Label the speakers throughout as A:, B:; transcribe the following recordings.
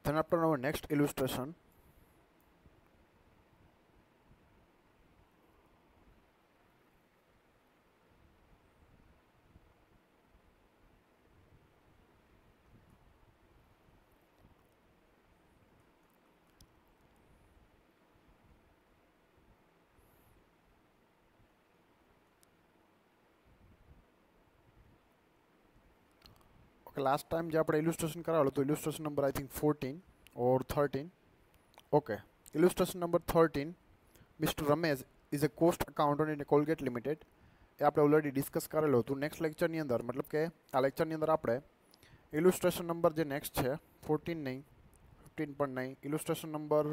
A: Then after our next illustration, okay, last time जो આપણે illustration કરાવેલું તો illustration number I think 14 or 13. Okay, illustration number 13. Mr. Ramesh is a cost accountant in Colgate Limited. એ આપણે already discuss કરેલું હતું next લેક્ચરની અંદર, મતલબ કે આ લેક્ચરની અંદર આપણે ઇલુસ્ટ્રેશન નંબર જે નેક્સ્ટ છે 14 નહીં, 15 પણ નહીં, ઇલુસ્ટ્રેશન નંબર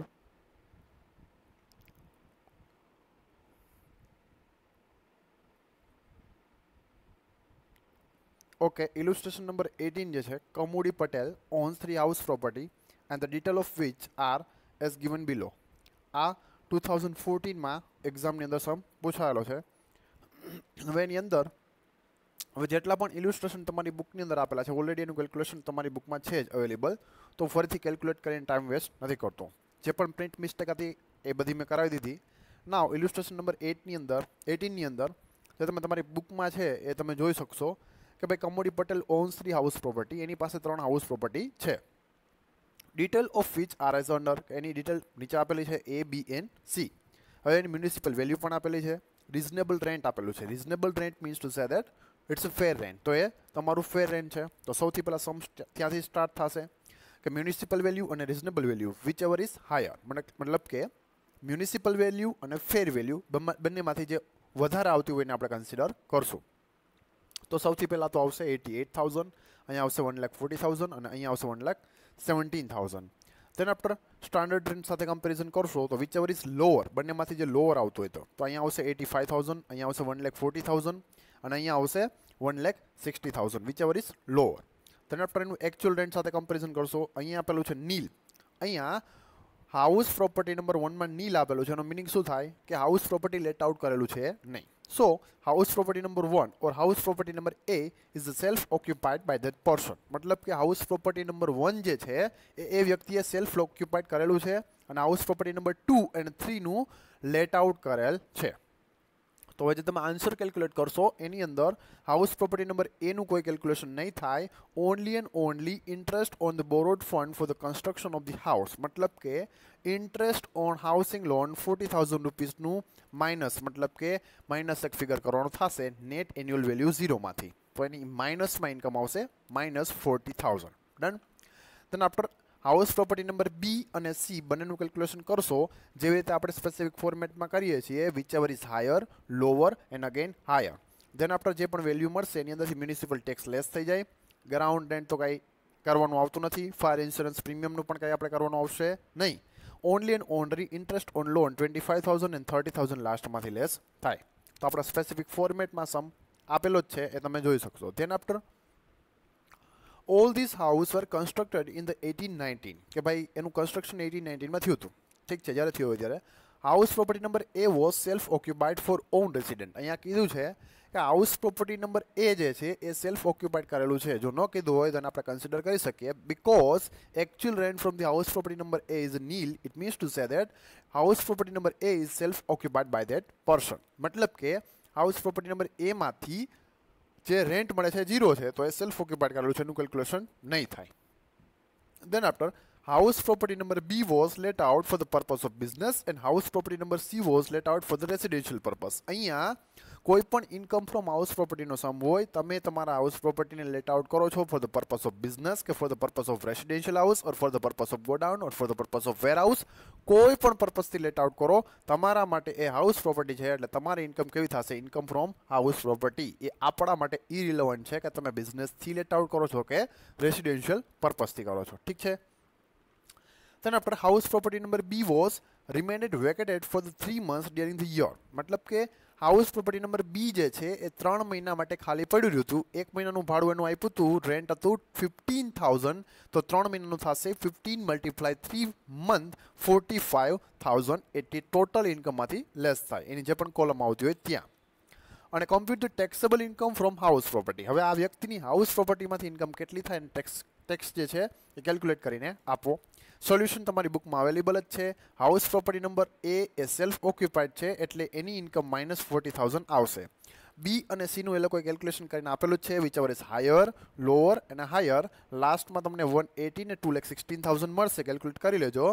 A: ઓકે illustration number 18 જે છે, કમુડી Patel owns 3 house property and the detail of which are as given below. આ 2014 માં એક્ઝામની અંદર સમ પૂછાયેલો છે. હવે એની અંદર હવે જેટલા પણ ઇલ્યુસ્ટ્રેશન તમારી બુકની અંદર આપેલા છે ઓલરેડી એનું કેલ્ક્યુલેશન તમારી બુકમાં છે જ અવેલેબલ, તો ફરીથી કેલ્ક્યુલેટ કરીને ટાઈમ વેસ્ટ નથી કરતો. જે પણ પ્રિન્ટ મિસ્ટેક હતી એ બધી મેં કરાવી દીધી. નાવ ઇલ્યુસ્ટ્રેશન નંબર 18ની અંદર જે તમે તમારી બુકમાં છે એ તમે જોઈ શકશો કે ભાઈ કમોડી પટેલ ઓન્સ 3 હાઉસ પ્રોપર્ટી, એની પાસે 3 હાઉસ પ્રોપર્ટી છે. Detail of which are as under, any detail નીચે આપેલી છે A, B and C. હવે એની મ્યુનિસિપલ વેલ્યુ પણ આપેલી છે, રિઝનેબલ રેન્ટ આપેલું છે. Reasonable rent means to say that it's a fair rent, તો એ તમારું ફેર રેન્ટ છે. તો સૌથી પહેલાં સમ ત્યાંથી સ્ટાર્ટ થશે કે મ્યુનિસિપલ વેલ્યુ અને reasonable value which ever is higher, મતલબ કે મ્યુનિસિપલ વેલ્યુ અને ફેર વેલ્યુ બંનેમાંથી જે વધારે આવતી હોય એને આપણે કન્સિડર કરશું. તો સૌથી પહેલાં તો આવશે 88,000, અહીંયા આવશે 1,40,000 અને અહીંયા આવશે 1,17,000. તેના આફ્ટર સ્ટાન્ડર્ડ રેન્ટ સાથે કમ્પેરિઝન કરશો તો વિચ એવર ઇઝ લોઅર, બંનેમાંથી જે લોઅર આવતું હોય તો અહીંયા આવશે 85,000, અહીંયા આવશે 1,40,000 અને અહીંયા આવશે 1,60,000, વિચ એવર ઇઝ લોઅર. તેના આફ્ટર એનું એકચ્યુઅલ રેન્ટ સાથે કમ્પેરિઝન કરશો, અહીંયા આપેલું છે નીલ, અહીંયા હાઉસ પ્રોપર્ટી નંબર 1માં નીલ આપેલું છે. એનો મિનિંગ શું થાય કે હાઉસ પ્રોપર્ટી લેટ આઉટ કરેલું છે નહીં. So house property number 1 or house property number A is self occupied by that person, મતલબ કે હાઉસ પ્રોપર્ટી નંબર 1 જે છે એ વ્યક્તિએ સેલ્ફ ઓક્યુપાઇડ કરેલું છે અને હાઉસ પ્રોપર્ટી નંબર 2 અને 3નું લેટ આઉટ કરેલ છે. તો હવે જે તમે આન્સર કેલ્ક્યુલેટ કરશો એની અંદર હાઉસ પ્રોપર્ટી નંબર એનું કોઈ કેલ્ક્યુલેશન નહીં થાય. Only and only interest on the borrowed fund for the construction of the house, મતલબ કે ઇન્ટરેસ્ટ ઓન હાઉસિંગ લોન 40,000 રૂપીસનું માઇનસ, મતલબ કે માઇનસ એક ફિગર કરવાનો થશે નેટ એન્યુઅલ વેલ્યુ 0માંથી, તો એની માઇનસમાં ઇન્કમ આવશે -40,000. Done. Then after house property number B અને C બંનેનું કેલ્ક્યુલેશન કરશો જેવી રીતે આપણે સ્પેસિફિક ફોર્મેટમાં કરીએ છીએ, whichever is higher, lower and again higher. Then after જે પણ વેલ્યુ મળશે એની અંદરથી મ્યુનિસિપલ ટેક્સ લેસ થઈ જાય, ગ્રાઉન્ડ રેન્ટ તો કાંઈ કરવાનું આવતું નથી, ફાયર ઇન્સ્યોરન્સ પ્રીમિયમનું પણ કંઈ આપણે કરવાનું આવશે નહીં. Only and only interest on loan 25,000 and 30,000 લાસ્ટમાંથી લેસ થાય. તો આપણા સ્પેસિફિક ફોર્મેટમાં સમ આપેલો જ છે એ તમે જોઈ શકશો. Than after all these houses were constructed in the 1819, કે ભાઈ એનું કન્સ્ટ્રક્શન 1819માં થયું હતું. ઠીક છે, જ્યારે થયું હોય ત્યારે house property number A was self occupied for own resident. અહીંયા કીધું છે કે હાઉસ પ્રોપર્ટી નંબર A જે છે એ સેલ્ફ ઓક્યુપાઇડ કરેલું છે. જો ન કીધું હોય તો આપણે કન્સિડર કરી શકીએ because actual rent from the house property number A is nil. It means to say that house property number A is self occupied by that person, મતલબ કે હાઉસ પ્રોપર્ટી નંબર A માંથી જે rent મળે છે 0 છે, તો એ self occupied કરેલું છે, એનું કેલ્ક્યુલેશન નહીં થાય. Then after house property number B was let out for the purpose of business and house property number C was let out for the residential purpose. અહીંયા કોઈ પણ ઇન્કમ ફ્રોમ હાઉસ પ્રોપર્ટીનો sum હોય, તમે તમારા house પ્રોપર્ટીને let out કરો છો for the purpose of business કે for the purpose of residential house or for the purpose of godown or for the purpose of wear house, કોઈ પણ પર્પઝથી લેટ આઉટ કરો, તમારા માટે એ હાઉસ પ્રોપર્ટી છે એટલે તમારી ઇન્કમ કેવી થશે? Income from house property. એ આપણા માટે ઇરિલેવન્ટ છે કે તમે બિઝનેસથી લેટ આઉટ કરો છો કે રેસિડેન્શિયલ પર્પઝથી કરો છો. ઠીક છે. Then after house property number B was remained vacated for the 3 months during the year, મતલબ કે હાઉસ પ્રોપર્ટી નંબર B જે છે એ 3 મહિના માટે ખાલી પડ્યું હતું. 1 મહિનાનું ભાડું એનું આપ્યું હતું, રેન્ટ હતું 15,000, તો 3 મહિનાનું થશે 15 × 3 મંથ 45,080 ટોટલ ઇન્કમમાંથી લેસ થાય, એની જે પણ કોલમ આવતી હોય ત્યાં. અને compute the taxable income from house property. હવે આ વ્યક્તિની હાઉસ પ્રોપર્ટીમાંથી ઇન્કમ કેટલી થાય ટેક્સ ટેક્સ જે છે એ કેલ્ક્યુલેટ કરીને આપો. સોલ્યુશન તમારી બુકમાં અવેલેબલ જ છે. હાઉસ પ્રોપર્ટી નંબર એ સેલ્ફ ઓક્યુપાઈડ છે એટલે એની ઇન્કમ -40,000 આવશે. બી અને સીનું એ લોકોએ કેલ્ક્યુલેશન કરીને આપેલું જ છે, વિચએવર ઇઝ હાયર, લોઅર અને હાયર. લાસ્ટમાં તમને 180 ને 2,16,000 મળશે, કેલ્ક્યુલેટ કરી લેજો.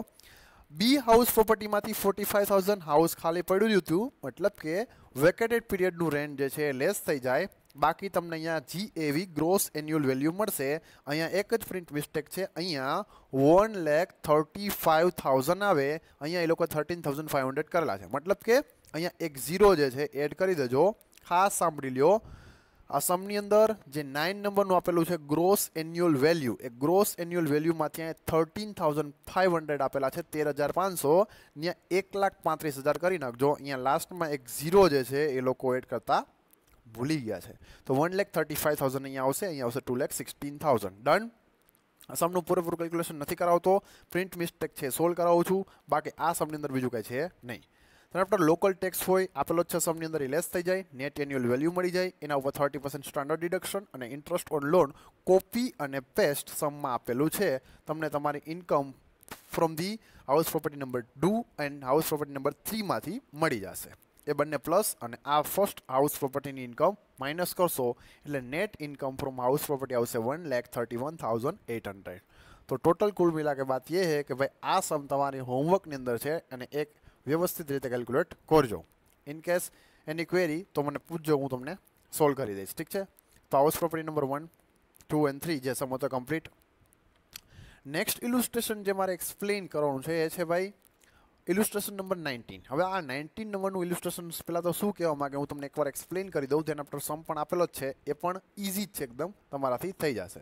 A: બી હાઉસ પ્રોપર્ટીમાંથી 45,000 હાઉસ ખાલી પડ્યું હતું, મતલબ કે વેકેટેડ પીરિયડનું રેન્ટ જે છે એ લેસ થઈ જાય. બાકી તમને અહીંયા GAV ગ્રોસ એન્યુઅલ વેલ્યુ મળશે. અહીંયા એક જ પ્રિન્ટ મિસ્ટેક છે, અહીંયા 1,35,000 આવે, અહીંયા એ લોકો 13,500 કરેલા છે, મતલબ કે અહીંયા એક ઝીરો જે છે એડ કરી દેજો. ખાસ સાંભળી લ્યો, આ સમની અંદર જે 9 નંબરનું આપેલું છે ગ્રોસ એન્યુઅલ વેલ્યુ, એ ગ્રોસ એન્યુઅલ વેલ્યુમાંથી અહીંયા 13,500 આપેલા છે, 13,500, ત્યાં 1,35,000 કરી નાખજો. અહીંયા લાસ્ટમાં એક ઝીરો જે છે એ લોકો એડ કરતા ભૂલી ગયા છે, તો 1,35,000 અહીંયા આવશે, અહીંયા આવશે 2,16,000. ડન. સમનું પૂરેપૂરું કેલ્ક્યુલેશન નથી કરાવતો, પ્રિન્ટ મિસ્ટેક છે સોલ્વ કરાવું છું, બાકી આ સમની અંદર બીજું કંઈ છે નહીં. ત્યારબાદ લોકલ ટેક્સ હોય આપેલો છે સમની અંદર, લેસ થઈ જાય, નેટ એન્યુઅલ વેલ્યુ મળી જાય, એના ઉપર 30% સ્ટાન્ડર્ડ ડિડક્શન અને ઇન્ટરેસ્ટ ઓન લોન કોપી અને પેસ્ટ સમમાં આપેલું છે. તમને તમારી income from the house property number 2 and house property number 3 માંથી મળી જશે. એ બંને પ્લસ અને આ ફર્સ્ટ હાઉસ પ્રોપર્ટીની ઇન્કમ માઇનસ કરશો એટલે net income from house property આવશે 1,31,800. તો ટોટલ કુલ મિલા કે બાત ये है કે ભાઈ આ સમ તમારી હોમવર્કની અંદર છે અને એક વ્યવસ્થિત રીતે કેલ્ક્યુલેટ કરજો. ઇન કેસ એની ક્વેરી તો મને પૂછજો, હું તમને સોલ્વ કરી દઈશ. ઠીક છે. તો હાઉસ પ્રોપર્ટી નંબર 1, 2 એન્ડ 3 જે સમ હતો કમ્પ્લીટ. નેક્સ્ટ ઇલુસ્ટ્રેશન જે મારે એક્સપ્લેન કરવાનું છે એ છે ભાઈ ઇલુસ્ટ્રેશન નંબર 19. હવે આ 19 નંબરનું ઇલુસ્ટ્રેશન પહેલાં તો શું કહેવા માંગે હું તમને એકવાર એક્સપ્લેન કરી દઉં, તેના પર સમ પણ આપેલો જ છે, એ પણ ઇઝી જ છે, એકદમ તમારાથી થઈ જશે.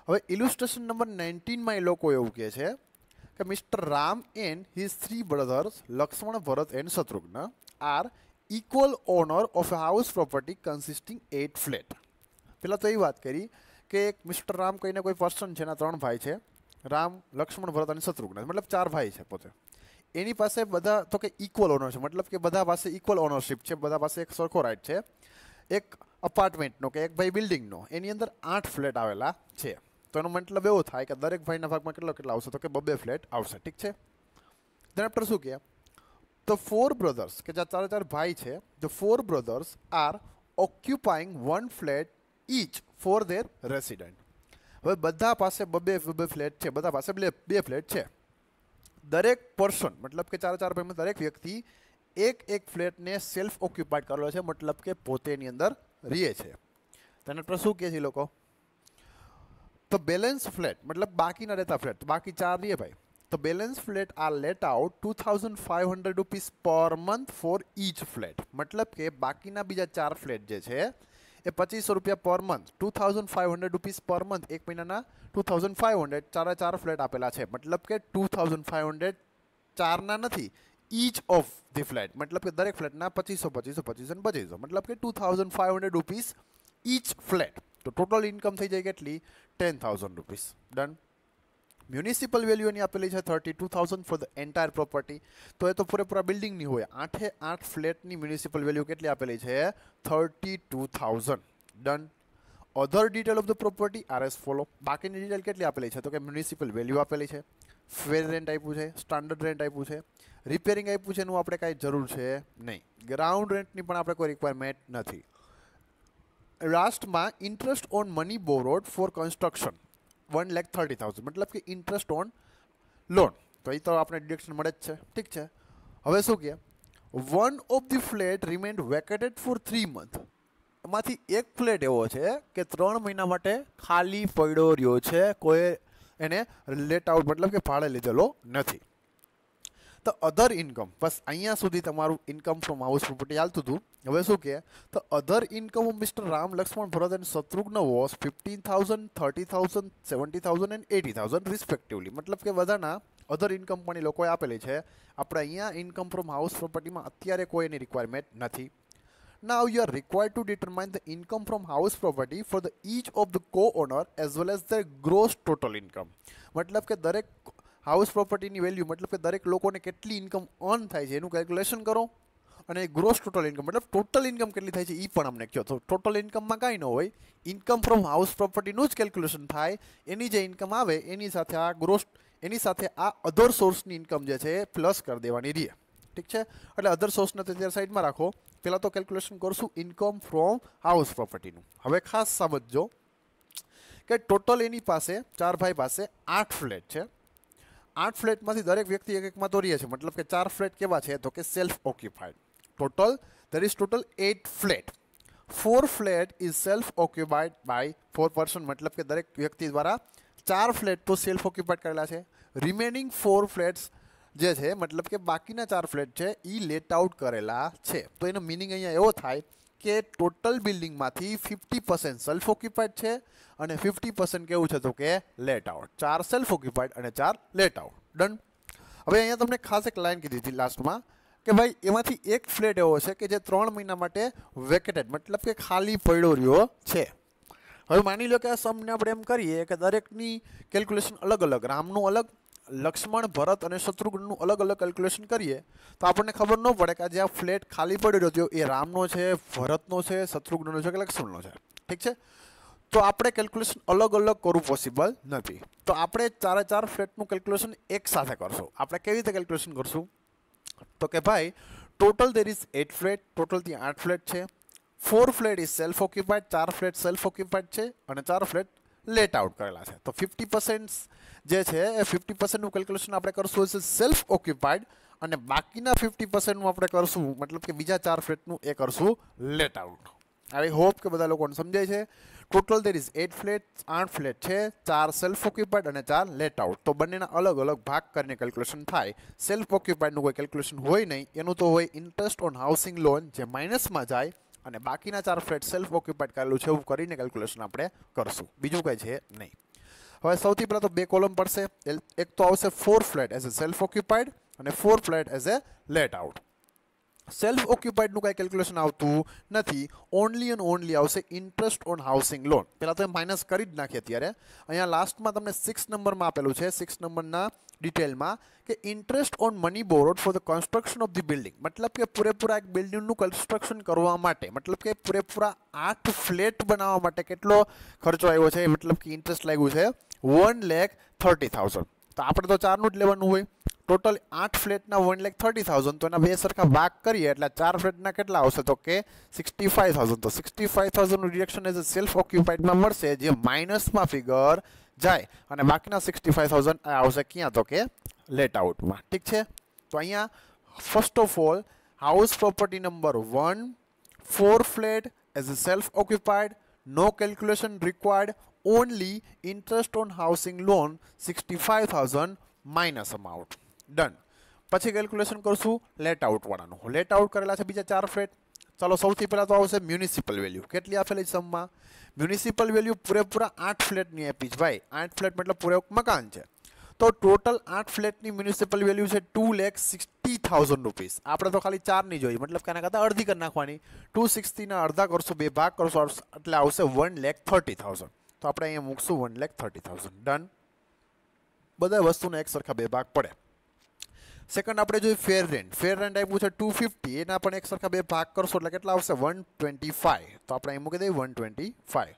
A: હવે ઇલુસ્ટ્રેશન નંબર 19માં એ લોકો એવું કહે છે કે mister Ram and his 3 brothers Lakshman, Bharat and Shatrughan are equal owner of a house property consisting 8 flat. પહેલાં તો એ વાત કરી કે એક મિસ્ટર રામ કહીને કોઈ પર્સન છે, એના 3 ભાઈ છે, રામ, લક્ષ્મણ, ભરત અને શત્રુઘ્ન, મતલબ 4 ભાઈ છે પોતે. એની પાસે બધા તો કે ઇક્વલ ઓનર છે, મતલબ કે બધા પાસે ઇક્વલ ઓનરશિપ છે, બધા પાસે એક સરખો રાઇટ છે. એક અપાર્ટમેન્ટનો કે એક ભાઈ બિલ્ડિંગનો, એની અંદર 8 ફ્લેટ આવેલા છે. તો એનો મતલબ એવો થાય કે દરેક ભાઈના ભાગમાં કેટલા આવશે, તો કે 2 ફ્લેટ આવશે. ઠીક છે. ધેન આફ્ટર શું કહે, તો 4 બ્રધર્સ કે જે 4 ભાઈ છે, the 4 brothers are occupying 1 flat each for their resident. હવે બધા પાસે 2 ફ્લેટ છે, બધા પાસે 2 ફ્લેટ છે. દરેક પર્સન મતલબ કે 4 ભાઈમાં દરેક વ્યક્તિ એક ફ્લેટને સેલ્ફ ઓક્યુપાઈડ કરેલો છે, મતલબ કે પોતે એની અંદર રહે છે. તેને પર શું કહે છે લોકો, તો બેલેન્સ ફ્લેટ મતલબ બાકીના રહેતા ફ્લેટ, બાકી 4 રહે ભાઈ, તો balance flat are let out 2,500 rupees per month for each flat. મતલબ કે બાકીના બીજા 4 ફ્લેટ જે છે એ 2,500 રૂપિયા per month, 2,500 rupees per month, એક મહિનાના 2,500, 4 ફ્લેટ આપેલા છે, મતલબ કે 2,500 4ના નથી, ઈચ ઓફ ધી ફ્લેટ, મતલબ કે દરેક ફ્લેટના 2,500 મતલબ કે 2,500 રૂપીસ ઈચ ફ્લેટ. તો ટોટલ ઇન્કમ થઈ જાય કેટલી, 10,000 રૂપીસ. ડન. મ્યુનિસિપલ વેલ્યુ એની આપેલી છે 32,000 ફોર ધ એન્ટાયર પ્રોપર્ટી. તો એ તો પૂરેપૂરા બિલ્ડિંગની હોય, 8 ફ્લેટની મ્યુનિસિપલ વેલ્યુ કેટલી આપેલી છે, 32,000. Done. Other detail of the property are as follow. બાકીની ડિટેલ કેટલી આપેલી છે, તો કે મ્યુનિસિપલ વેલ્યુ આપેલી છે, ફેર રેન્ટ આપ્યું છે, સ્ટાન્ડર્ડ રેન્ટ આપ્યું છે, રિપેરિંગ આપ્યું છે, એનું આપણે કાંઈ જરૂર છે નહીં. ગ્રાઉન્ડ રેન્ટની પણ આપણે કોઈ રિક્વાયરમેન્ટ નથી. લાસ્ટમાં interest on money borrowed for construction 1,30,000, મતલબ કે ઇન્ટરેસ્ટ ઓન લોન, તો એ તો આપણે ડિડક્શન મળે જ છે. ઠીક છે. હવે શું કહે, 1 of the flat remained vacated for 3 month. એમાંથી એક ફ્લેટ એવો છે કે 3 મહિના માટે ખાલી પડ્યો રહ્યો છે, કોઈ એને લેટ આઉટ મતલબ કે ભાડે લીધેલો નથી. તો અધર ઇન્કમ, બસ અહીંયા સુધી તમારું ઇન્કમ ફ્રોમ હાઉસ પ્રોપર્ટી ચાલતું હતું. હવે શું કહે, તો other income of mister Ram, Lakshman, Bharat and Shatrughan was 15,000, 30,000, 70,000 and 80,000 respectively. મતલબ કે બધાના અધર ઇન્કમ પણ એ લોકોએ આપેલી છે. આપણે અહીંયા ઇન્કમ ફ્રોમ હાઉસ પ્રોપર્ટીમાં અત્યારે કોઈ એની રિક્વાયરમેન્ટ નથી. Now you are required to determine the income from house property for the each of the co-owner as well as their gross total income. મતલબ કે દરેક હાઉસ પ્રોપર્ટીની વેલ્યુ, મતલબ કે દરેક લોકોને કેટલી ઇન્કમ અર્ન થાય છે એનું કેલ્ક્યુલેશન કરો અને ગ્રોસ ટોટલ ઇન્કમ मतलब ટોટલ ઇન્કમ કેટલી થાય છે એ પણ અમને કહો. તો ટોટલ ઇન્કમમાં કાંઈ ન હોય, ઇન્કમ ફ્રોમ હાઉસ પ્રોપર્ટીનું જ કેલ્ક્યુલેશન થાય. એની જે ઇન્કમ આવે એની સાથે આ ગ્રોસ, એની સાથે આ અધર સોર્સની ઇન્કમ જે છે એ પ્લસ કરી દેવાની રહે. ઠીક છે, એટલે અધર સોર્સને તો અત્યારે સાઈડમાં રાખો. પહેલાં તો કેલ્ક્યુલેશન કરશું ઇન્કમ ફ્રોમ હાઉસ પ્રોપર્ટીનું. હવે ખાસ સમજજો કે ટોટલ એની પાસે 4 ભાઈ પાસે 8 ફ્લેટ છે. 8 ફ્લેટમાંથી દરેક વ્યક્તિ એક એકમાં તો રહે છે, મતલબ કે 4 ફ્લેટ કેવા છે તો કે self occupied. Total there is total 8 flat. 4 flat is self occupied by 4 person, मतलब કે દરેક વ્યક્તિ દ્વારા 4 ફ્લેટ તો સેલ્ફ ઓક્યુપાઈડ કરેલા છે. રિમેનિંગ 4 ફ્લેટ્સ જે છે મતલબ કે બાકીના 4 ફ્લેટ છે એ લેટ આઉટ કરેલા છે. તો એનો મિનિંગ અહીંયા એવો થાય કે ટોટલ બિલ્ડિંગમાંથી 50% સેલ્ફ ઓક્યુપાઈડ છે અને 50% કેવું છે તો કે લેટ આઉટ. 4 સેલ્ફ ઓક્યુપાઈડ અને 4 લેટ આઉટ. ડન. હવે અહીંયા તમને ખાસ એક લાઈન કીધી હતી લાસ્ટમાં કે ભાઈ એમાંથી એક ફ્લેટ એવો છે કે જે 3 મહિના માટે વેકેટેડ મતલબ કે ખાલી પડ્યો રહ્યો છે. હવે માની લો કે આ સમને આપણે એમ કરીએ કે દરેકની કેલ્ક્યુલેશન અલગ અલગ, રામનું અલગ, લક્ષ્મણ, ભરત અને શત્રુઘ્નનું અલગ અલગ કેલ્ક્યુલેશન કરીએ તો આપણને ખબર ન પડે કે આ જે આ ફ્લેટ ખાલી પડ્યો રહ્યો એ રામનો છે, ભરતનો છે, શત્રુઘ્નનો છે કે લક્ષ્મણનો છે. ઠીક છે, તો આપણે કેલ્ક્યુલેશન અલગ અલગ કરવું પોસિબલ નથી. તો આપણે 4 ફ્લેટનું કેલ્ક્યુલેશન એક સાથે કરશું. આપણે કેવી રીતે કેલ્ક્યુલેશન કરશું તો કે ભાઈ total there is 8 flat, total ત્યાં 8 ફ્લેટ છે. 4 flat is self occupied, 4 flat self occupied છે અને 4 ફ્લેટ લેટ આઉટ કરેલા છે. તો 50% જે છે એ 50%નું કેલ્ક્યુલેશન આપણે કરશું સેલ્ફ ઓક્યુપાઈડ અને બાકીના 50%નું આપણે કરશું મતલબ કે બીજા 4 ફ્લેટનું એ કરશું લેટ આઉટ. આઈ હોપ કે બધા લોકોને સમજાય છે. Total there is 8 flat, 8 flat છે, 4 સેલ્ફ ઓક્યુપાઈડ અને 4 લેટ આઉટ. તો બંનેના અલગ અલગ ભાગ કરીને કેલ્ક્યુલેશન થાય. સેલ્ફ ઓક્યુપાઈડનું કોઈ કેલ્ક્યુલેશન હોય નહીં, એનું તો હોય ઇન્ટરેસ્ટ ઓન હાઉસિંગ લોન જે માઇનસમાં જાય અને બાકીના 4 ફ્લેટ સેલ્ફ ઓક્યુપાઈડ કરેલું છે એવું કરીને કેલ્ક્યુલેશન આપણે કરશું. બીજું કંઈ છે નહીં. હવે સૌથી પહેલાં તો 2 કોલમ પડશે. એક તો આવશે 4 flat as a self occupied અને 4 flat as a let out. Self ઓક્યુપાઈડનું કાંઈ કેલ્ક્યુલેશન આવતું નથી. ઓનલી એન્ડ ઓનલી આવશે ઇન્ટરેસ્ટ ઓન હાઉસિંગ લોન. પહેલાં તો માઇનસ કરી જ નાખીએ. અત્યારે અહીંયા લાસ્ટમાં તમને 6 નંબરમાં આપેલું છે, 6 નંબરના ડિટેલમાં કે interest on money borrowed four the construction of the building. મતલબ કે પૂરેપૂરા એક બિલ્ડિંગનું કન્સ્ટ્રક્શન કરવા માટે, મતલબ કે પૂરેપૂરા 8 ફ્લેટ બનાવવા માટે કેટલો ખર્ચો આવ્યો છે, મતલબ કે ઇન્ટરેસ્ટ લાગ્યું છે 1,30,000. તો આપણે તો 4નું જ લેવાનું હોય. ટોટલ 8 ફ્લેટના 1,30,000. તો એના બે સરખા ભાગ કરીએ એટલે 4 ફ્લેટના કેટલા આવશે તો કે 65,000. તો 65,000નું રિડક્શન એઝ અ સેલ્ફ ઓક્યુપાઈડમાં મળશે જે માઇનસમાં ફિગર જાય અને બાકીના 65,000 આવશે ક્યાં તો કે લેટ આઉટમાં. ઠીક છે, તો અહીંયા first of all house property number 1, 4 flat as a self occupied, no calculation required, only interest on housing loan 65,000 minus amount. Done. પછી કેલ્ક્યુલેશન કરશું લેટ આઉટ વાળાનું. લેટ આઉટ કરેલા છે બીજા 4 ફ્લેટ. ચાલો સૌથી પહેલાં તો આવશે મ્યુનિસિપલ વેલ્યુ. કેટલી આપેલી સમમાં? મ્યુનિસિપલ વેલ્યુ પૂરેપૂરા 8 ફ્લેટની આપી છે ભાઈ. 8 ફ્લેટ મતલબ પૂરે મકાન છે. તો ટોટલ 8 ફ્લેટની મ્યુનિસિપલ વેલ્યુ છે 2,60,000 રૂપીસ. આપણે તો ખાલી 4ની જોઈએ મતલબ કે આના કરતાં અડધી કરી નાખવાની. 260ના અડધા કરશો, 2 ભાગ કરશો એટલે આવશે 1,30,000. તો આપણે અહીંયા મૂકશું 1,30,000. ડન. બધા વસ્તુને એક સરખા 2 ભાગ પડે. સેકન્ડ આપણે જોઈએ ફેર રેન્ટ. ફેર રેન્ટ આપ્યું છે 250, એના પણ એક સરખા 2 ભાગ કરશો એટલે કેટલા આવશે 125. તો આપણે અહીં મૂકી દઈએ 125.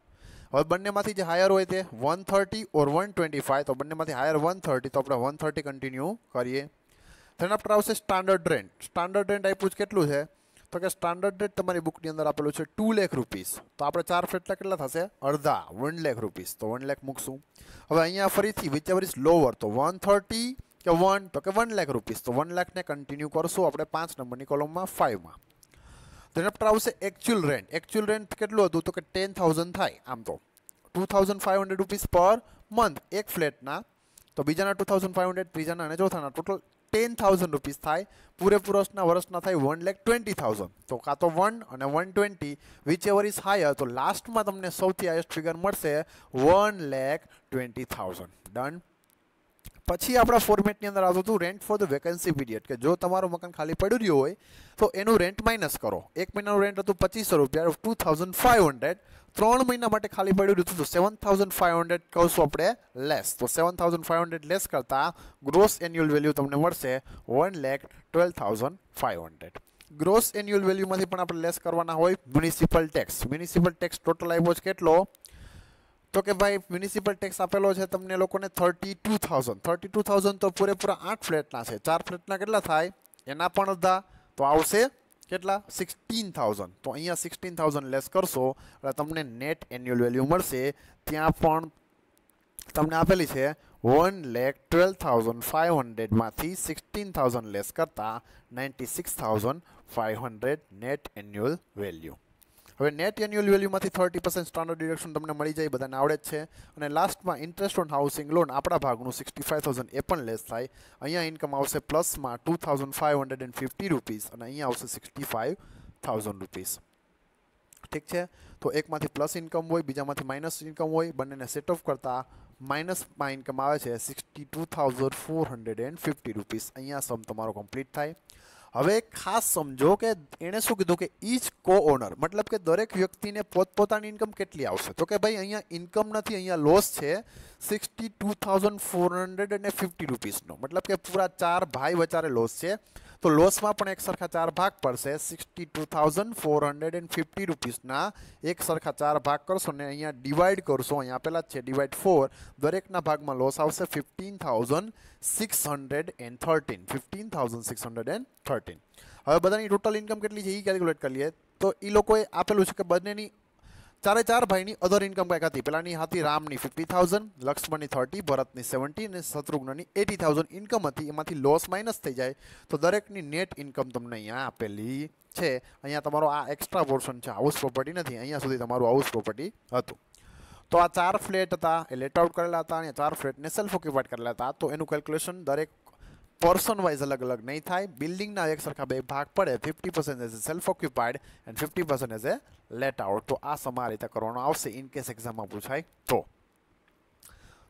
A: હવે બંનેમાંથી જે હાયર હોય તે 130 ઓર 125. તો બંનેમાંથી હાયર 130, તો આપણે 130 કન્ટિન્યુ કરીએ. તેના પર આવશે સ્ટાન્ડર્ડ રેન્ટ. સ્ટાન્ડર્ડ રેન્ટ આપ્યું છે કેટલું છે તો કે સ્ટાન્ડર્ડ રેટ તમારી બુકની અંદર આપેલું છે 2 લાખ રૂપીસ. તો આપણે 4 ફ્લેટના કેટલા થશે અડધા 1 લાખ રૂપીસ. તો 1 લાખ મૂકશું. હવે અહીંયા ફરીથી વિચેવર ઇઝ લોવર તો 130 કે 1 તો કે 1 લાખ રૂપીસ. તો 1 લાખને કન્ટિન્યુ કરશું આપણે 5 નંબરની કોલમમાં 5માં. તેના પર આવશે એકચ્યુઅલ રેન્ટ. એકચ્યુઅલ રેન્ટ કેટલું હતું તો કે 10,000 થાય. આમ તો 2,500 રૂપીસ પર મંથ એક ફ્લેટના. તો બીજાના 2,500, ત્રીજાના અને ચોથાના ટોટલ 10,000 રૂપીસ થાય. પૂરેપૂરા વર્ષના થાય 1,20,000. તો કાં તો 1 અને 120 વિચ એવર ઇઝ હાયર. તો લાસ્ટમાં તમને સૌથી હાઈએસ્ટ ફિગર મળશે 1,20,000. ડન. પછી આપણા ફોર્મેટની અંદર આવતું હતું rent for the vacancy period કે જો તમારું મકાન ખાલી પડ્યું રહ્યું હોય તો એનું રેન્ટ માઇનસ કરો. એક મહિનાનું રેન્ટ હતું 2,500 રૂપિયા, 2,500. 3 મહિના માટે ખાલી પડ્યું હતું તો 7,500 કહું આપણે લેસ. તો 7,500 લેસ કરતા ગ્રોસ એન્યુઅલ વેલ્યુ તમને મળશે 1,12,500. ग्रोस एन्युअल वेल्यूमांथी पण આપણે લેસ કરવાના હોય મ્યુનિસિપલ ટેક્સ ટોટલ આવ્યો છે કેટલો તો કે ભાઈ મ્યુનિસિપલ ટેક્સ આપેલો છે તમને લોકોને 32,000 તો પૂરેપૂરા 8 ફ્લેટના છે 4 ફ્લેટના કેટલા થાય એના પણ અડધા તો આવશે કેટલા 16,000 તો અહીંયા 16,000 લેસ કરશો એટલે તમને નેટ એન્યુઅલ વેલ્યુ મળશે ત્યાં પણ તમને આપેલી છે 1,12,500 માંથી 16,000 લેસ કરતા 96,500 નેટ એન્યુઅલ વેલ્યુ હવે નેટ એન્યુઅલ વેલ્યુમાંથી 30% સ્ટાન્ડર્ડ ડિડક્શન તમને મળી જાય બધાને આવડે જ છે અને લાસ્ટમાં ઇન્ટરેસ્ટ ઓન હાઉસિંગ લોન આપણા ભાગનું 65,000 એ પણ લેસ થાય અહીંયા ઇન્કમ આવશે પ્લસમાં 2,550 રૂપીસ અને અહીંયા આવશે 65,000 રૂપીસ ઠીક છે તો એકમાંથી પ્લસ ઇન્કમ હોય બીજામાંથી માઇનસ ઇન્કમ હોય બંનેને સેટ ઓફ કરતા માઇનસમાં ઇન્કમ આવે છે 62,450 રૂપીસ અહીંયા સમ તમારો કમ્પ્લીટ થાય હવે ખાસ સમજો કે એણે શું કીધું કે ઈચ કો ઓનર મતલબ કે દરેક વ્યક્તિને પોતપોતાની ઇન્કમ કેટલી આવશે તો કે ભાઈ અહીંયા ઇન્કમ નથી અહીંયા લોસ છે 62,450 રૂપીસનો મતલબ કે પૂરા 4 ભાઈ વચારે લોસ છે તો લોસમાં પણ એક સરખા 4 ભાગ પડશે 62,450 રૂપીસના એક સરખા 4 ભાગ કરશો ને અહીંયા ડિવાઈડ કરશો અહીંયા આપેલા જ છે ડિવાઈડ 4 દરેકના ભાગમાં લોસ આવશે 15,613 હવે બધાની ટોટલ ઇન્કમ કેટલી છે એ કેલ્ક્યુલેટ કરી લઈએ તો એ લોકોએ આપેલું છે કે બંનેની ચારે ચાર ભાઈની અધર ઇન્કમ કંઈક હતી પેલાની હતી રામની 50,000 લક્ષ્મણની 30 ભરતની 70 અને શત્રુઘ્નની 80,000 ઇન્કમ હતી એમાંથી લોસ માઇનસ થઈ જાય તો દરેકની નેટ ઇન્કમ તમને અહીંયા આપેલી છે અહીંયા તમારો આ એક્સ્ટ્રા પોર્શન છે હાઉસ પ્રોપર્ટી નથી અહીંયા સુધી તમારું હાઉસ પ્રોપર્ટી હતું તો આ 4 ફ્લેટ હતા એ લેટ આઉટ કરેલા હતા અને 4 ફ્લેટને સેલ્ફ ઓક્યુપાઈડ કરેલા હતા તો એનું કેલ્ક્યુલેશન દરેક पर्सन वाइज अलग अलग नहीं थाय बिल्डिंग ना एक सरखा बे भाग पड़े 50% as a self occupied and 50% as a let out तो आ समा रीते करवानो आवशे इन केस एग्जाम में पूछाय तो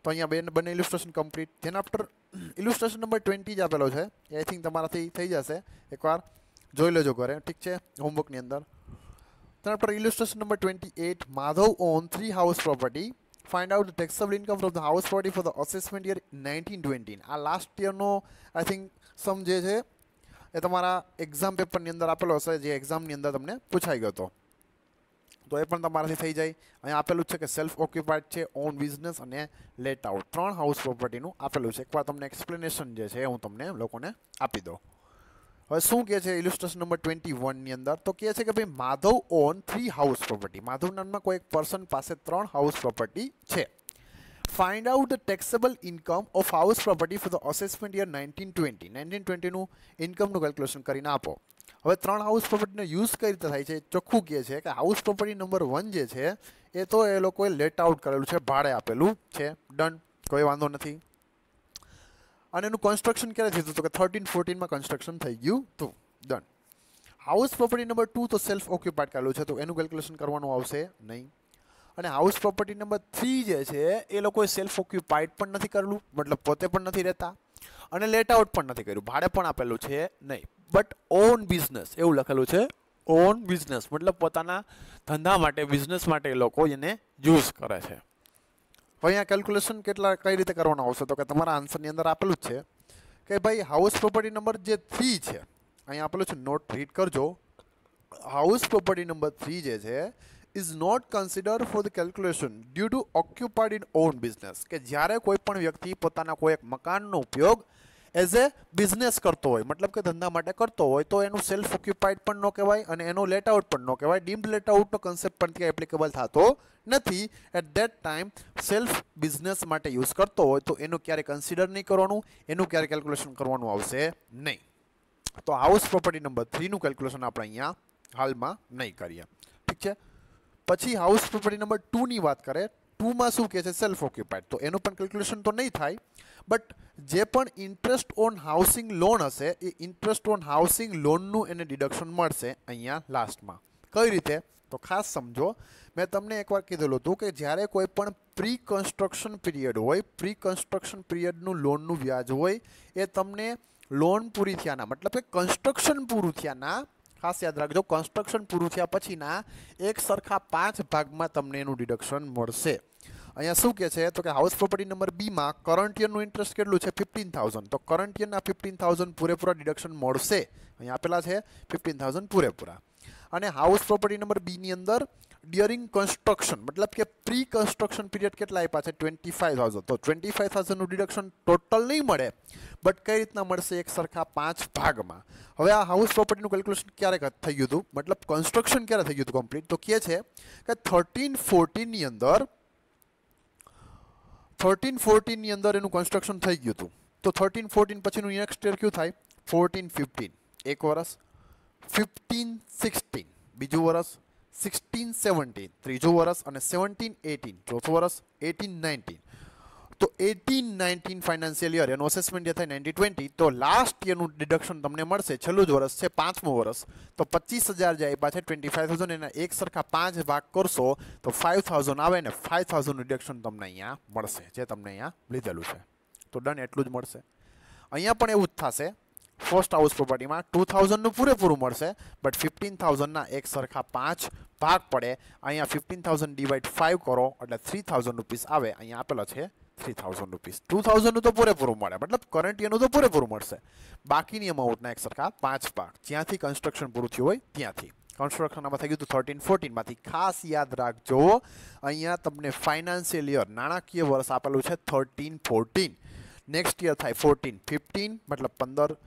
A: अहींया बने illustration complete then after illustration number 20 ज आपेलो छे आई थिंक तमाराथी थई जशे एकवार जोई लेजो घरे ठीक छे होमवर्क ની અંદર then after illustration number 28 Madhav own 3 house property find out the taxable income from the house property for the assessment year 1920 આ લાસ્ટ યરનો આઈ થિંક સમ જે છે એ તમારા એક્ઝામ પેપરની અંદર આપેલો હશે જે એક્ઝામની અંદર તમને પૂછાઈ ગયો હતો તો એ પણ તમારાથી થઈ જાય અહીંયા આપેલું છે કે સેલ્ફ ઓક્યુપાઈડ છે ઓન બિઝનેસ અને લેટ આઉટ 3 હાઉસ પ્રોપર્ટીનું આપેલું છે એકવાર તમને એક્સપ્લેનેશન જે છે હું તમને લોકોને આપી દઉં હવે શું કહે છે ઇલસ્ટ્રેશન નંબર 21 ની અંદર તો કહે છે કે ભાઈ Madhav on 3 house property Madhav નામના કોઈ એક પર્સન પાસે 3 હાઉસ પ્રોપર્ટી છે find out the taxable income of house property for the assessment year 1920 નું ઇન્કમનું કેલ્ક્યુલેશન કરીને આપો હવે 3 હાઉસ પ્રોપર્ટીનો યુઝ કઈ રીતે થાય છે ચોખ્ખું કહે છે કે હાઉસ પ્રોપર્ટી નંબર 1 જે છે એ તો એ લોકોએ લેટ આઉટ કરેલું છે ભાડે આપેલું છે ડન કોઈ વાંધો નથી અને એનું કન્સ્ટ્રક્શન ક્યારે થયું તો કે 13-14 માં કન્સ્ટ્રક્શન થઈ ગયું તો ડન હાઉસ પ્રોપર્ટી નંબર 2 તો સેલ્ફ ઓક્યુપાઈડ કરેલું છે તો એનું કેલ્ક્યુલેશન કરવાનું આવશે નહીં અને હાઉસ પ્રોપર્ટી નંબર 3 જે છે એ લોકોએ સેલ્ફ ઓક્યુપાઈડ પણ નથી કરેલું મતલબ પોતે પણ નથી રહેતા અને લેટ આઉટ પણ નથી કર્યું ભાડે પણ આપેલું છે નહીં બટ ઓન બિઝનેસ એવું લખેલું છે ઓન બિઝનેસ મતલબ પોતાના ધંધા માટે બિઝનેસ માટે એ લોકો એને યુઝ કરે છે અહીંયા કેલ્ક્યુલેશન કેટલા કઈ રીતે કરવાનું આવશે તો કે તમારા આન્સરની અંદર આપેલું જ છે કે ભાઈ હાઉસ પ્રોપર્ટી નંબર જે 3 છે અહીંયા આપેલું છે નોટ રીડ કરજો હાઉસ પ્રોપર્ટી નંબર 3 જે છે is not consider for the calculation due to occupied in own business કે જ્યારે કોઈ પણ વ્યક્તિ પોતાના કોઈ એક મકાનનો ઉપયોગ એઝ એ બિઝનેસ કરતો હોય મતલબ કે ધંધા માટે કરતો હોય તો એનું સેલ્ફ ઓક્યુપાઈડ પણ ન કહેવાય અને એનો લેટ આઉટ પણ ન કહેવાય ડીમ્ડ લેટ આઉટનો કન્સેપ્ટ પણ ત્યાં એપ્લિકેબલ થતો નથી at that time self business માટે યુઝ કરતો હોય તો એનું ક્યારે કન્સિડર નહીં કરવાનું એનું ક્યારે કેલ્ક્યુલેશન કરવાનું આવશે નહીં તો હાઉસ પ્રોપર્ટી નંબર 3 નું કેલ્ક્યુલેશન આપણે અહીંયા હાલમાં નહીં કરીએ ઠીક છે પછી હાઉસ પ્રોપર્ટી નંબર 2 ની વાત કરે 2 માં શું કહે છે સેલ્ફ ઓક્યુપાઈડ તો એનું પણ કેલ્ક્યુલેશન તો નહીં થાય બટ જે પણ ઇન્ટરેસ્ટ ઓન હાઉસિંગ લોન હશે એ ઇન્ટરેસ્ટ ઓન હાઉસિંગ લોનનું એને ડિડક્શન મળશે અહીંયા લાસ્ટમાં કઈ રીતે તો ખાસ સમજો મેં તમને એકવાર કીધેલું હતું કે જ્યારે કોઈ પણ પ્રી કન્સ્ટ્રક્શન પીરિયડ હોય પ્રી કન્સ્ટ્રક્શન પીરિયડનું લોનનું વ્યાજ હોય એ તમને લોન પૂરી થયાના મતલબ કે કન્સ્ટ્રક્શન પૂરું થયાના ખાસ યાદ રાખજો કન્સ્ટ્રક્શન પૂરું થયા પછીના એક સરખા 5 ભાગમાં તમને એનું ડિડક્શન મળશે અહીંયા શું કહે છે તો કે હાઉસ પ્રોપર્ટી નંબર બી માં કરંટ યરનું ઇન્ટરેસ્ટ કેટલું છે 15000 તો કરંટ યરના 15000 પૂરેપૂરા ડિડક્શન મળશે અહીંયા આપેલા છે 15000 પૂરેપૂરા અને હાઉસ પ્રોપર્ટી નંબર બી ની અંદર ડ્યુરિંગ કન્સ્ટ્રક્શન मतलब કે પ્રી કન્સ્ટ્રક્શન પીરિયડ કેટલા આપ્યા છે 25000 તો 25000 નું ડિડક્શન ટોટલ નહીં મળે બટ કઈ રીતના મળશે એક સરખા 5 ભાગમાં હવે આ હાઉસ પ્રોપર્ટીનું કેલ્ક્યુલેશન ક્યારે થઈ ગયું હતું મતલબ કન્સ્ટ્રક્શન ક્યારે થઈ ગયું હતું કમ્પ્લીટ તો કહે છે કે 1314 ની અંદર 1314 ની અંદર એનું કન્સ્ટ્રક્શન થઈ ગયું હતું તો 1314 પછીનું નેક્સ્ટ યર કયું થાય 1415 એક વર્ષ 1516 બીજું વર્ષ 1617 ત્રીજું વર્ષ અને 1718 ચોથું વર્ષ 1819 તો 1819 ફાઇનાન્શિયલ યર એનું અસેસમેન્ટ જે થાય 1920 તો લાસ્ટ યરનું ડિડક્શન તમને મળશે છેલ્લું જ વર્ષ છે પાંચમું વર્ષ તો 25000 જે આપ્યા છે 25000 એના એક સરખા 5 ભાગ કરશો તો 5000 આવે ને 5000 નું ડિડક્શન તમને અહીંયા મળશે જે તમને અહીંયા લીધેલું છે તો ડન એટલું જ મળશે અહીંયા પણ એવું જ થશે ફર્સ્ટ હાઉસ પ્રોપર્ટીમાં 2000 નું પૂરેપૂરું મળશે બટ 15000 ના એક સરખા 5 ભાગ પડે અહીંયા 15000 ડિવાઇડ 5 કરો એટલે 3000 રૂપીસ આવે અહીંયા આપેલો છે 3000 રૂપીસ 2000 નું તો પૂરેપૂરું મળે મતલબ કરંટ યરનું તો પૂરેપૂરું મળશે બાકીની અમાઉન્ટના એક સરખા 5 ભાગ જ્યાંથી કન્સ્ટ્રક્શન પૂરું થયું હોય ત્યાંથી કન્સ્ટ્રક્શન આમાં થઈ ગયું હતું 1314 માંથી ખાસ યાદ રાખજો અહીંયા તમને ફાઇનાન્શિયલ યર નાણાકીય વર્ષ આપેલું છે 1314 નેક્સ્ટ યર થાય 1415 મતલબ 15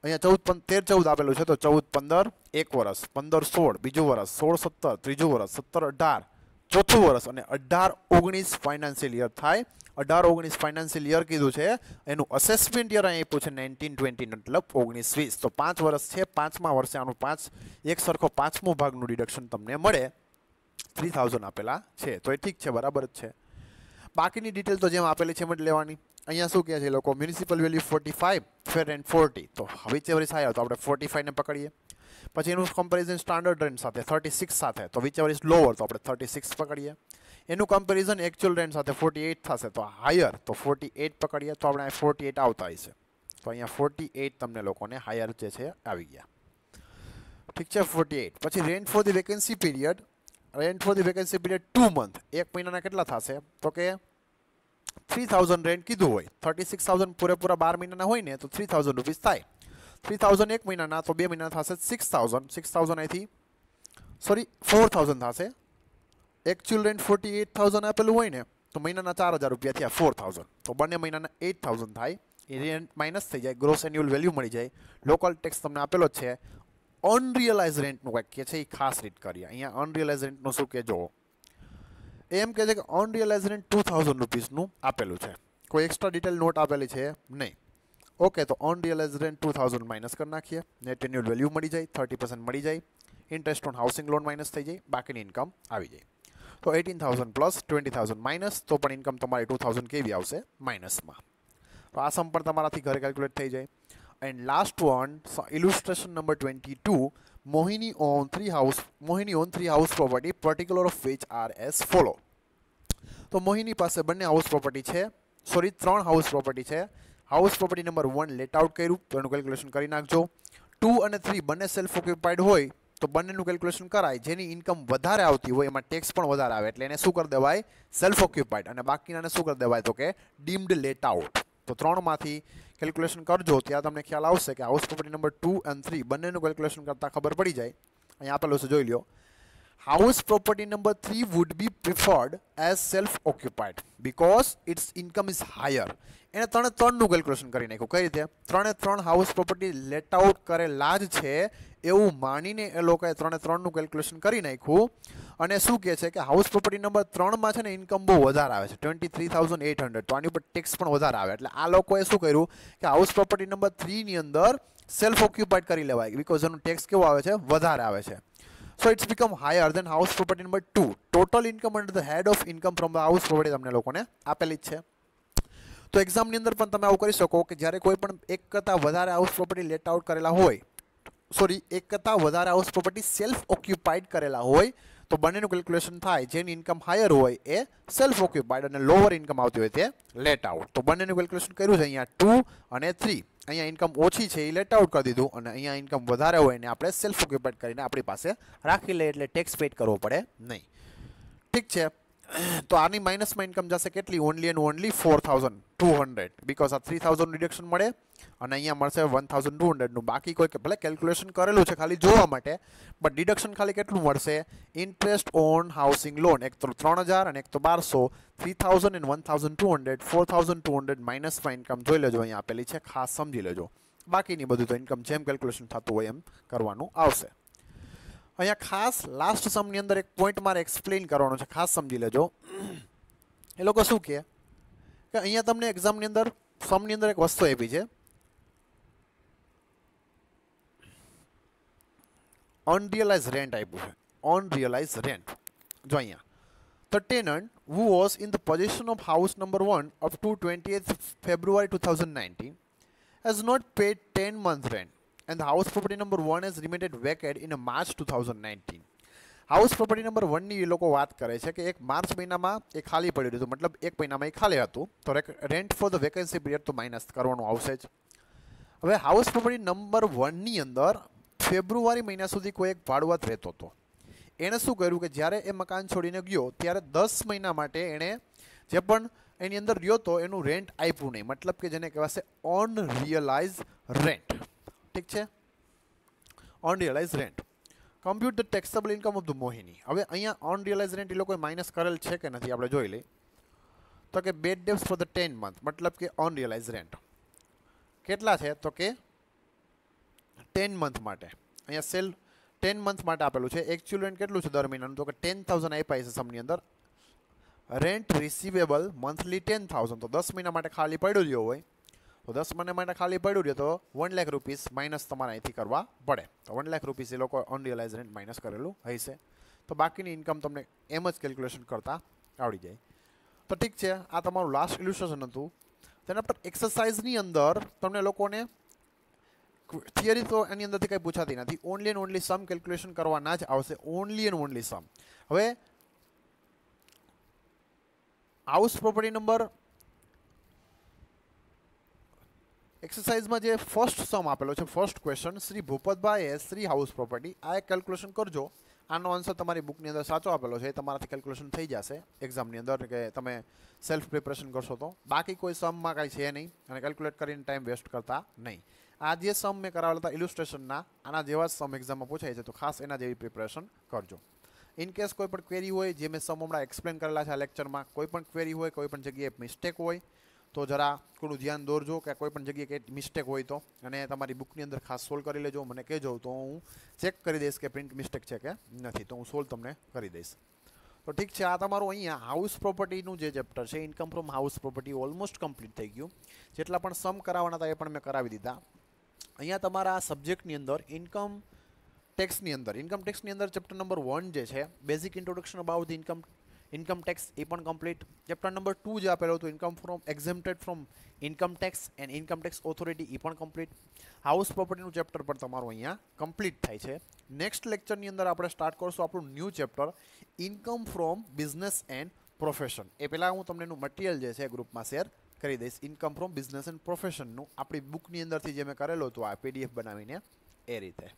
A: અહીંયા 13-14 આપેલું છે તો 14-15 એક વર્ષ 15-16 બીજું વર્ષ 16-17 ત્રીજું વર્ષ 17-18 ચોથું વર્ષ અને 18-19 ફાઇનાન્શિયલ યર થાય 18-19 ફાઇનાન્શિયલ યર કીધું છે એનું અસેસમેન્ટ યર અહીં આપ્યું છે 1920 મતલબ 19-20 તો 5 વર્ષ છે પાંચમા વર્ષે આનું 5 એક સરખો પાંચમું ભાગનું ડિડક્શન તમને મળે 3000 આપેલા છે તો એ ઠીક છે બરાબર જ છે બાકીની ડિટેલ તો જેમ આપેલી છે એમ જ લેવાની અહીંયા શું કહે છે લોકો મ્યુનિસિપલ વેલ્યુ 45 ફેર એન્ડ 40 તો વિચેવર ઇઝ હાયર તો આપણે 45 ને પકડીએ પછી એનું કમ્પેરિઝન સ્ટાન્ડર્ડ રેન્ટ સાથે 36 સાથે તો વિચેવર ઇઝ લોઅર તો આપણે 36 પકડીએ એનું કમ્પેરિઝન એકચ્યુઅલ રેન્ટ સાથે 48 થશે તો હાયર તો 48 પકડીએ તો આપણે 48 આવતા હશે તો અહીંયા 48 તમને લોકોને હાયર જે છે આવી ગયા ઠીક છે 48 પછી rent for the vacancy period 2 month એક મહિનાના કેટલા થશે તો કે 3000 રેન્ટ કીધું હોય 36000 પૂરેપૂરા 12 મહિનાના હોય ને તો 3000 રૂપીસ થાય 3000 એક મહિનાના તો 2 મહિનાના થશે 6000 અહીંથી સોરી 4000 થશે એકચ્યુઅલ રેન્ટ 48000 આપેલું હોય ને તો મહિનાના 4000 રૂપિયા થયા 4000 તો બંને મહિનાના 8000 થાય એ રેન્ટ માઇનસ થઈ જાય ગ્રોસ એન્યુઅલ વેલ્યુ મળી જાય લોકલ ટેક્સ તમને આપેલો જ છે અનરિયલાઇઝ રેન્ટનું કંઈક કે છે એ ખાસ રીડ કરીએ અહીંયા અનરિયલાઇઝ રેન્ટનું શું કે જો એમ કહે છે કે અનરિયલાઇઝ રેન્ટ 2000 રૂપીસનું આપેલું છે કોઈ એક્સ્ટ્રા ડિટેલ નોટ આપેલી છે નહીં ઓકે તો અનરિયલાઇઝ રેન્ટ 2000 માઇનસ કરી નાખીએ નેટ એન્યુઅલ વેલ્યુ મળી જાય 30% મળી જાય interest on housing loan minus થઈ જાય બાકીની ઇન્કમ આવી જાય તો 18000 પ્લસ 20000 માઇનસ તો પણ ઇન્કમ તમારી 2000 કેવી આવશે માઇનસમાં તો આ સમ પણ તમારાથી ઘરે કેલ્ક્યુલેટ થઈ જાય and last one illustration number 22 Mohini on three house property particular of which are as follow તો મોહિની પાસે બંને હાઉસ પ્રોપર્ટી છે સોરી 3 હાઉસ પ્રોપર્ટી છે house property number 1 let out કર્યું તો એનું કેલ્ક્યુલેશન કરી નાખજો 2 અને 3 બંને સેલ્ફ ઓક્યુપાઈડ હોય તો બંનેનું કેલ્ક્યુલેશન કરાય જેની ઇન્કમ વધારે આવતી હોય એમાં ટેક્સ પણ વધારે આવે એટલે એને શું કરી દેવાય સેલ્ફ ઓક્યુપાઈડ અને બાકીનાને શું કરી દેવાય તો કે ડીમ્ડ લેટ આઉટ તો 3 માંથી કેલ્ક્યુલેશન કરજો ત્યાં તમને ખ્યાલ આવશે કે હાઉસ પ્રોપર્ટી નંબર 2 અને 3 બંનેનું કેલ્ક્યુલેશન કરતાં ખબર પડી જાય અહીંયા આપેલું છે જોઈ લ્યો house property number 3 would be preferred as self occupied because it's income is higher એને 3નું કેલ્ક્યુલેશન કરી નાખ્યું કઈ રીતે 3 હાઉસ પ્રોપર્ટી લેટ આઉટ કરેલા જ છે એવું માનીને એ લોકોએ 3નું કેલ્ક્યુલેશન કરી નાખ્યું અને શું કહે છે કે હાઉસ પ્રોપર્ટી નંબર 3માં છે ને ઇન્કમ બહુ વધારે આવે છે 23800 તો આની ઉપર ટેક્સ પણ વધારે આવે એટલે આ લોકોએ શું કર્યું કે હાઉસ પ્રોપર્ટી નંબર 3 ની અંદર સેલ્ફ ઓક્યુપાઈડ કરી લેવાય બીકોઝ એનું ટેક્સ કેવો આવે છે વધારે આવે છે so it's become higher than house property number 2 total income under the head of income from the house property તમને લોકોને આપેલી જ છે તો એક્ઝામ ની અંદર પણ તમે આવું કરી શકો કે જ્યારે કોઈ પણ એક કરતા વધારે હાઉસ પ્રોપર્ટી લેટ આઉટ કરેલા હોય સોરી એક કરતા વધારે હાઉસ પ્રોપર્ટી સેલ્ફ ઓક્યુપાઈડ કરેલા હોય તો બંનેનું કેલ્ક્યુલેશન થાય જેની ઇન્કમ હાયર હોય એ સેલ્ફ ઓક્યુપાઈડ અને લોઅર ઇન્કમ આવતી હોય તે લેટ આઉટ તો બંનેનું કેલ્ક્યુલેશન કર્યું છે અહીંયા 2 અને 3 અહીંયા ઇન્કમ ઓછી છે એ લેટ આઉટ કરી દીધું અને અહીંયા ઇન્કમ વધારે હોય ને આપણે સેલ્ફ ઓક્યુપાઈડ કરીને આપણી પાસે રાખી લઈએ એટલે ટેક્સ પેડ કરવો પડે નહીં ઠીક છે તો આની માઇનસમાં ઇન્કમ જશે કેટલી? ઓનલી એન્ડ ઓનલી 4200, બીકોઝ આ 3000 ડિડક્શન મળે અને અહીંયા મળશે 1200 નું. બાકી કોઈ ભલે કેલ્ક્યુલેશન કરેલું છે ખાલી જોવા માટે, બટ ડિડક્શન ખાલી કેટલું મળશે? ઇન્ટરેસ્ટ ઓન હાઉસિંગ લોન એક તો 3000 અને એક તો 1200, 3000 એન્ડ 1200, 4200 માઇનસમાં ઇન્કમ જોઈ લેજો, અહીંયા આપેલી છે, ખાસ સમજી લેજો. બાકીની બધું તો ઇન્કમ જેમ કેલ્ક્યુલેશન થતું હોય એમ કરવાનું આવશે. અહીંયા ખાસ લાસ્ટ સમની અંદર એક પોઈન્ટ મારે એક્સપ્લેન કરવાનો છે, ખાસ સમજી લેજો. એ લોકો શું કહે કે અહીંયા તમને એક્ઝામની અંદર સમની અંદર એક વસ્તુ આપી છે, અનરિયલાઇઝ રેન્ટ આપ્યું છે. અનરિયલાઇઝ રેન્ટ જો અહીંયા, the tenant who was in the possession of house number 1 up to 28th February 2019 has not paid 10 month rent and the house property number 1 has remained vacant in March 2019. House property number 1 ની એ લોકો વાત કરે છે કે એક March મહિનામાં એ ખાલી પડ્યું હતું, મતલબ એક મહિનામાં એ ખાલી હતું, તો rent for the vacancy period તો માઇનસ કરવાનું આવશે જ. હવે હાઉસ પ્રોપર્ટી નંબર 1 ની અંદર ફેબ્રુઆરી મહિના સુધી કોઈ એક ભાડુઆત રહેતો હતો. એણે શું કર્યું કે જ્યારે એ મકાન છોડીને ગયો ત્યારે 10 મહિના માટે એણે જે પણ એની અંદર રહ્યો તો એનું રેન્ટ આપ્યું નહીં, મતલબ કે જેને કહેવાશે અનરિયલાઇઝ રેન્ટ. ઠીક છે, unrealise rent. Compute the taxable income of the Mohini. હવે અહીંયા અનરિયલાઇઝ રેન્ટ એ લોકોએ માઇનસ કરેલ છે કે નથી આપણે જોઈ લઈએ. તો કે બેડ ડેબ્સ ફોર ધ 10 મંથ, મતલબ કે અનરિયલાઇઝ રેન્ટ કેટલા છે? તો કે 10 મંથ માટે અહીંયા સેલ 10 મંથ માટે આપેલું છે. એકચ્યુઅલ રેન્ટ કેટલું છે દર મહિનાનું? તો કે 10000 આપ્યા છે સમની અંદર. રેન્ટ રિસીવેબલ મંથલી 10000, તો 10 મહિના માટે ખાલી પડ્યું રહ્યો હોય તો 10 મહિના માટે ખાલી પડ્યું રહ્યો તો 1 લાખ રૂપીસ માઇનસ તમારે અહીંથી કરવા પડે. તો 1 લાખ રૂપીસ એ લોકો અનરિયલાઇઝ રેન્ટ માઇનસ કરેલું હશે. તો બાકીની ઇન્કમ તમને એમ જ કેલ્ક્યુલેશન કરતા આવડી જાય. તો ઠીક છે, આ તમારું લાસ્ટ ઇલ્યુસ્ટ્રેશન હતું. તેના પર એક્સરસાઇઝની અંદર તમને લોકોને થિયરી તો એની અંદરથી કંઈ પૂછાતી નથી, only and only sum calculation કરવાના જ આવશે. Only and only sum. હવે હાઉસ પ્રોપર્ટી નંબર એક્સરસાઇઝમાં જે ફર્સ્ટ સમ આપેલો છે, ફર્સ્ટ ક્વેશ્ચન, શ્રી ભૂપતભાઈએ શ્રી હાઉસ પ્રોપર્ટી, આ એક કેલ્ક્યુલેશન કરજો. આનો આન્સર તમારી બુકની અંદર સાચો આપેલો છે, એ તમારાથી કેલ્ક્યુલેશન થઈ જશે એક્ઝામની અંદર કે તમે સેલ્ફ પ્રિપરેશન કરશો તો. બાકી કોઈ સમમાં કાંઈ છે નહીં અને કેલ્ક્યુલેટ કરીને ટાઈમ વેસ્ટ કરતા નહીં. આ જે સમ મેં કરાવેલા હતા ઇલ્યુસ્ટ્રેશનના, આના જેવા જ સમ એક્ઝામમાં પૂછાય છે, તો ખાસ એના જેવી પ્રિપરેશન કરજો. ઇન કેસ કોઈ પણ ક્વેરી હોય, જે મેં સમ હમણાં એક્સપ્લેન કરેલા છે આ લેક્ચરમાં, કોઈ પણ ક્વેરી હોય, કોઈ પણ જગ્યાએ મિસ્ટેક હોય તો જરા થોડું ધ્યાન દોરજો કે કોઈ પણ જગ્યાએ કંઈ મિસ્ટેક હોય તો, અને તમારી બુકની અંદર ખાસ સોલ્વ કરી લેજો. મને કહેજો તો હું ચેક કરી દઈશ કે પ્રિન્ટ મિસ્ટેક છે કે નથી, તો હું સોલ્વ તમને કરી દઈશ. તો ઠીક છે, આ તમારું અહીંયા હાઉસ પ્રોપર્ટીનું જે ચેપ્ટર છે, income from house property, almost complete થઈ ગયું. જેટલા પણ સમ કરાવવાના હતા એ પણ મેં કરાવી દીધા. અહીંયા તમારા આ સબ્જેક્ટની અંદર ઇન્કમ ટેક્સની અંદર ચેપ્ટર નંબર 1 જે છે, basic introduction about the income tax, એ પણ કમ્પ્લીટ. ચેપ્ટર નંબર 2 જે આપેલું હતું, income from exempted from income tax and income tax authority, એ પણ કમ્પ્લીટ. હાઉસ પ્રોપર્ટીનું ચેપ્ટર પણ તમારું અહીંયા કમ્પ્લીટ થાય છે. નેક્સ્ટ લેક્ચરની અંદર આપણે સ્ટાર્ટ કરશું આપણું new chapter, income from business and profession. એ પહેલાં હું તમને એનું મટીરિયલ જે છે ગ્રુપમાં શેર કરી દઈશ. ઇન્કમ ફ્રોમ બિઝનેસ એન્ડ પ્રોફેશનનું આપણી બુકની અંદરથી જે મેં કરેલું હતું આ PDF બનાવીને, એ રીતે.